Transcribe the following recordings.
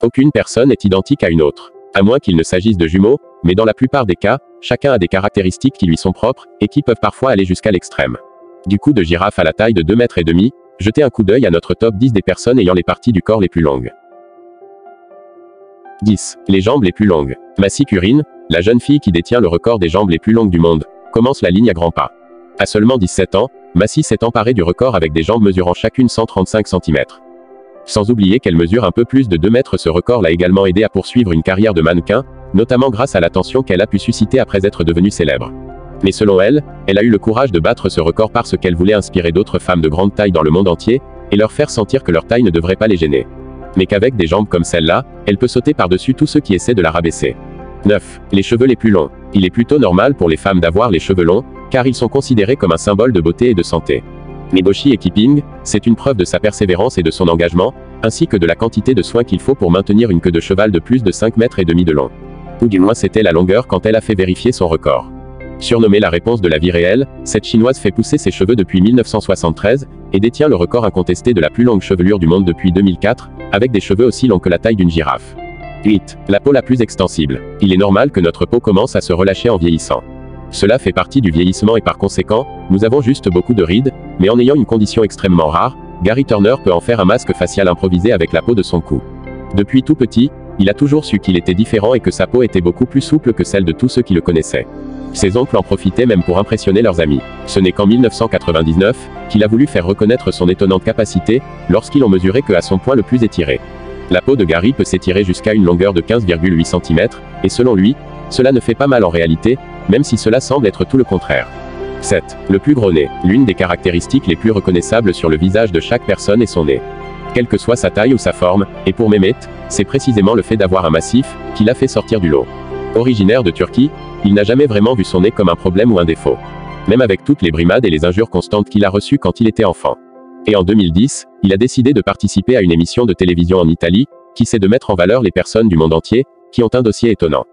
Aucune personne n'est identique à une autre. À moins qu'il ne s'agisse de jumeaux, mais dans la plupart des cas, chacun a des caractéristiques qui lui sont propres, et qui peuvent parfois aller jusqu'à l'extrême. Du cou de girafe à la taille de 2,5 mètres, jetez un coup d'œil à notre top 10 des personnes ayant les parties du corps les plus longues. 10. Les jambes les plus longues. Massy Curine, la jeune fille qui détient le record des jambes les plus longues du monde, commence la ligne à grands pas. À seulement 17 ans, Massy s'est emparée du record avec des jambes mesurant chacune 135 cm. Sans oublier qu'elle mesure un peu plus de 2 mètres, ce record l'a également aidé à poursuivre une carrière de mannequin, notamment grâce à l'attention qu'elle a pu susciter après être devenue célèbre. Mais selon elle, elle a eu le courage de battre ce record parce qu'elle voulait inspirer d'autres femmes de grande taille dans le monde entier, et leur faire sentir que leur taille ne devrait pas les gêner. Mais qu'avec des jambes comme celle-là, elle peut sauter par-dessus tous ceux qui essaient de la rabaisser. 9. Les cheveux les plus longs. Il est plutôt normal pour les femmes d'avoir les cheveux longs, car ils sont considérés comme un symbole de beauté et de santé. Mais Boshi et Keeping, c'est une preuve de sa persévérance et de son engagement, ainsi que de la quantité de soins qu'il faut pour maintenir une queue de cheval de plus de 5,5 mètres de long. Ou du moins c'était la longueur quand elle a fait vérifier son record. Surnommée la réponse de la vie réelle, cette chinoise fait pousser ses cheveux depuis 1973, et détient le record incontesté de la plus longue chevelure du monde depuis 2004, avec des cheveux aussi longs que la taille d'une girafe. 8. La peau la plus extensible. Il est normal que notre peau commence à se relâcher en vieillissant. Cela fait partie du vieillissement et par conséquent, nous avons juste beaucoup de rides, mais en ayant une condition extrêmement rare, Gary Turner peut en faire un masque facial improvisé avec la peau de son cou. Depuis tout petit, il a toujours su qu'il était différent et que sa peau était beaucoup plus souple que celle de tous ceux qui le connaissaient. Ses oncles en profitaient même pour impressionner leurs amis. Ce n'est qu'en 1999 qu'il a voulu faire reconnaître son étonnante capacité, lorsqu'ils ont mesuré que à son point le plus étiré. La peau de Gary peut s'étirer jusqu'à une longueur de 15,8 cm, et selon lui, cela ne fait pas mal en réalité, même si cela semble être tout le contraire. 7. Le plus gros nez. L'une des caractéristiques les plus reconnaissables sur le visage de chaque personne est son nez. Quelle que soit sa taille ou sa forme, et pour Mehmet, c'est précisément le fait d'avoir un massif, qui l'a fait sortir du lot. Originaire de Turquie, il n'a jamais vraiment vu son nez comme un problème ou un défaut. Même avec toutes les brimades et les injures constantes qu'il a reçues quand il était enfant. Et en 2010, il a décidé de participer à une émission de télévision en Italie, qui sait de mettre en valeur les personnes du monde entier, qui ont un dossier étonnant.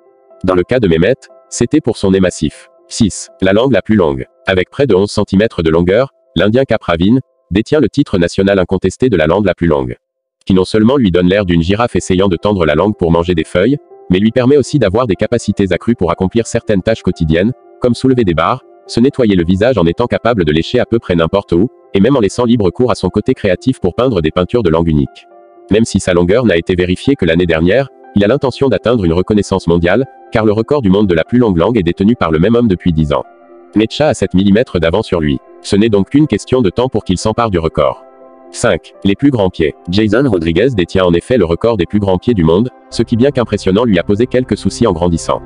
Dans le cas de Mehmet, c'était pour son nez massif. 6. La langue la plus longue. Avec près de 11 cm de longueur, l'Indien Capravin détient le titre national incontesté de la langue la plus longue. Qui non seulement lui donne l'air d'une girafe essayant de tendre la langue pour manger des feuilles, mais lui permet aussi d'avoir des capacités accrues pour accomplir certaines tâches quotidiennes, comme soulever des barres, se nettoyer le visage en étant capable de lécher à peu près n'importe où, et même en laissant libre cours à son côté créatif pour peindre des peintures de langue unique. Même si sa longueur n'a été vérifiée que l'année dernière, il a l'intention d'atteindre une reconnaissance mondiale, car le record du monde de la plus longue langue est détenu par le même homme depuis 10 ans. Mecha a 7 mm d'avance sur lui. Ce n'est donc qu'une question de temps pour qu'il s'empare du record. 5. Les plus grands pieds. Jason Rodriguez détient en effet le record des plus grands pieds du monde, ce qui bien qu'impressionnant lui a posé quelques soucis en grandissant.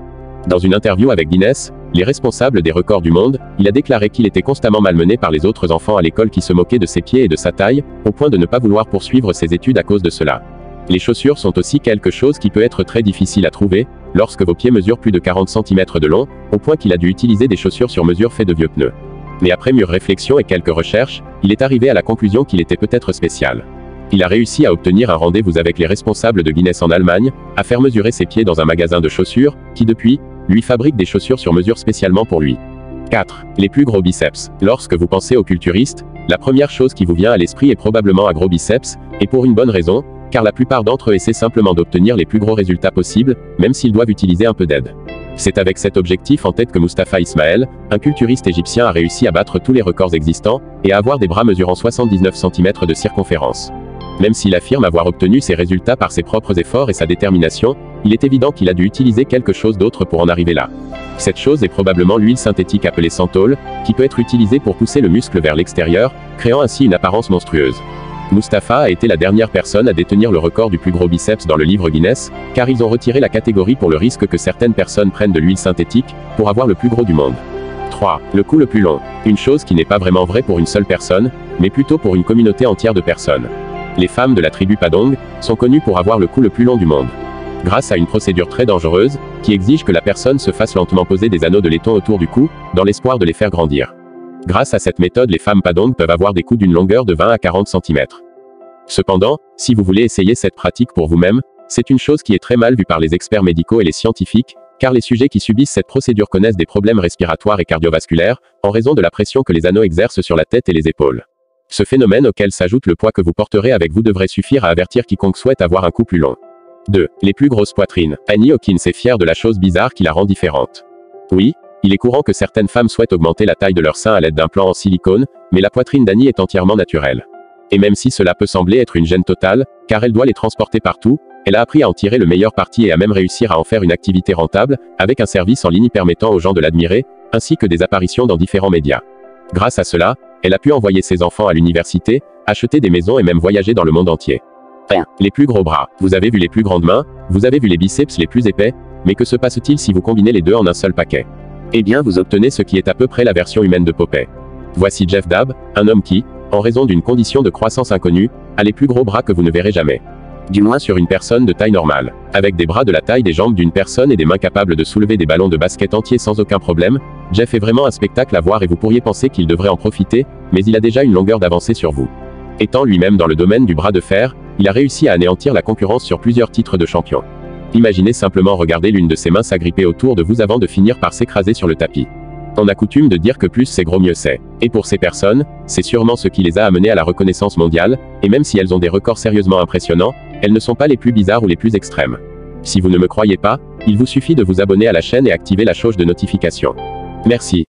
Dans une interview avec Guinness, les responsables des records du monde, il a déclaré qu'il était constamment malmené par les autres enfants à l'école qui se moquaient de ses pieds et de sa taille, au point de ne pas vouloir poursuivre ses études à cause de cela. Les chaussures sont aussi quelque chose qui peut être très difficile à trouver, lorsque vos pieds mesurent plus de 40 cm de long, au point qu'il a dû utiliser des chaussures sur mesure faites de vieux pneus. Mais après mûre réflexion et quelques recherches, il est arrivé à la conclusion qu'il était peut-être spécial. Il a réussi à obtenir un rendez-vous avec les responsables de Guinness en Allemagne, à faire mesurer ses pieds dans un magasin de chaussures, qui depuis, lui fabrique des chaussures sur mesure spécialement pour lui. 4. Les plus gros biceps. Lorsque vous pensez aux culturistes, la première chose qui vous vient à l'esprit est probablement un gros biceps, et pour une bonne raison, car la plupart d'entre eux essaient simplement d'obtenir les plus gros résultats possibles, même s'ils doivent utiliser un peu d'aide. C'est avec cet objectif en tête que Mustafa Ismail, un culturiste égyptien, a réussi à battre tous les records existants, et à avoir des bras mesurant 79 cm de circonférence. Même s'il affirme avoir obtenu ces résultats par ses propres efforts et sa détermination, il est évident qu'il a dû utiliser quelque chose d'autre pour en arriver là. Cette chose est probablement l'huile synthétique appelée santhol, qui peut être utilisée pour pousser le muscle vers l'extérieur, créant ainsi une apparence monstrueuse. Mustafa a été la dernière personne à détenir le record du plus gros biceps dans le livre Guinness, car ils ont retiré la catégorie pour le risque que certaines personnes prennent de l'huile synthétique, pour avoir le plus gros du monde. 3. Le cou le plus long. Une chose qui n'est pas vraiment vraie pour une seule personne, mais plutôt pour une communauté entière de personnes. Les femmes de la tribu Padong sont connues pour avoir le cou le plus long du monde. Grâce à une procédure très dangereuse, qui exige que la personne se fasse lentement poser des anneaux de laiton autour du cou, dans l'espoir de les faire grandir. Grâce à cette méthode, les femmes Padong peuvent avoir des coups d'une longueur de 20 à 40 cm. Cependant, si vous voulez essayer cette pratique pour vous-même, c'est une chose qui est très mal vue par les experts médicaux et les scientifiques, car les sujets qui subissent cette procédure connaissent des problèmes respiratoires et cardiovasculaires, en raison de la pression que les anneaux exercent sur la tête et les épaules. Ce phénomène auquel s'ajoute le poids que vous porterez avec vous devrait suffire à avertir quiconque souhaite avoir un cou plus long. 2. Les plus grosses poitrines. Annie Hawkins est fière de la chose bizarre qui la rend différente. Oui, il est courant que certaines femmes souhaitent augmenter la taille de leur sein à l'aide d'implants en silicone, mais la poitrine d'Annie est entièrement naturelle. Et même si cela peut sembler être une gêne totale, car elle doit les transporter partout, elle a appris à en tirer le meilleur parti et à même réussir à en faire une activité rentable, avec un service en ligne permettant aux gens de l'admirer, ainsi que des apparitions dans différents médias. Grâce à cela, elle a pu envoyer ses enfants à l'université, acheter des maisons et même voyager dans le monde entier. 1. Les plus gros bras. Vous avez vu les plus grandes mains, vous avez vu les biceps les plus épais, mais que se passe-t-il si vous combinez les deux en un seul paquet? Eh bien, vous obtenez ce qui est à peu près la version humaine de Popeye. Voici Jeff Dabb, un homme qui, en raison d'une condition de croissance inconnue, a les plus gros bras que vous ne verrez jamais. Du moins sur une personne de taille normale. Avec des bras de la taille des jambes d'une personne et des mains capables de soulever des ballons de basket entiers sans aucun problème, Jeff est vraiment un spectacle à voir et vous pourriez penser qu'il devrait en profiter, mais il a déjà une longueur d'avancée sur vous. Étant lui-même dans le domaine du bras de fer, il a réussi à anéantir la concurrence sur plusieurs titres de champion. Imaginez simplement regarder l'une de ses mains s'agripper autour de vous avant de finir par s'écraser sur le tapis. On a coutume de dire que plus c'est gros mieux c'est. Et pour ces personnes, c'est sûrement ce qui les a amenées à la reconnaissance mondiale, et même si elles ont des records sérieusement impressionnants, elles ne sont pas les plus bizarres ou les plus extrêmes. Si vous ne me croyez pas, il vous suffit de vous abonner à la chaîne et activer la cloche de notification. Merci.